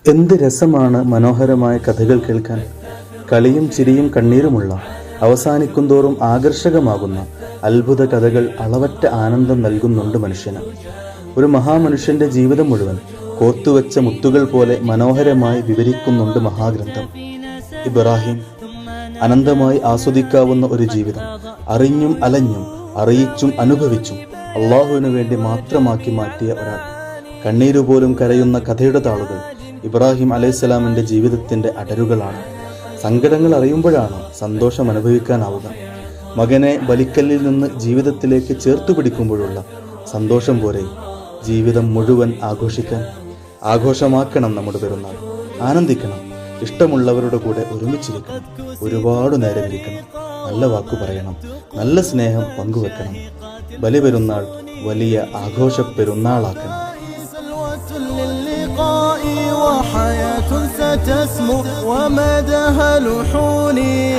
എന്ത് രസമാണ് മനോഹരമായ കഥകൾ കേൾക്കാൻ. കളിയും ചിരിയും കണ്ണീരുമുള്ള, അവസാനിക്കുന്തോറും ആകർഷകമാകുന്ന അത്ഭുത കഥകൾ അളവറ്റ ആനന്ദം നൽകുന്നുണ്ട് മനുഷ്യന്. ഒരു മഹാമനുഷ്യന്റെ ജീവിതം മുഴുവൻ കോർത്തുവെച്ച മുത്തുകൾ പോലെ മനോഹരമായി വിവരിക്കുന്നുണ്ട് മഹാഗ്രന്ഥം. ഇബ്രാഹിം അനന്തമായി ആസ്വദിക്കാവുന്ന ഒരു ജീവിതം അറിഞ്ഞും അലഞ്ഞും അറിയിച്ചും അനുഭവിച്ചും അള്ളാഹുവിനു വേണ്ടി മാത്രമാക്കി മാറ്റിയ ഒരാൾ. കണ്ണീരുപോലും കരയുന്ന കഥയുടെ താളുകൾ ഇബ്രാഹിം അലൈഹിസ്സലാമിന്റെ ജീവിതത്തിന്റെ അടരുകളാണ്. സങ്കടങ്ങൾ അറിയുമ്പോഴാണ് സന്തോഷം അനുഭവിക്കാനാവുക. മകനെ ബലിക്കല്ലിൽ നിന്ന് ജീവിതത്തിലേക്ക് ചേർത്തു പിടിക്കുമ്പോഴുള്ള സന്തോഷം പോലെ ജീവിതം മുഴുവൻ ആഘോഷിക്കാൻ. ആഘോഷമാക്കണം നമ്മുടെ പെരുന്നാൾ. ആനന്ദിക്കണം. ഇഷ്ടമുള്ളവരുടെ കൂടെ ഒരുമിച്ചിരിക്കണം. ഒരുപാട് നേരം ഇരിക്കണം. നല്ല വാക്കു പറയണം. നല്ല സ്നേഹം പങ്കുവെക്കണം. ബലിപെരുന്നാൾ വലിയ ആഘോഷ പെരുന്നാളാക്കണം. وحياة ستسمو ومدها لحوني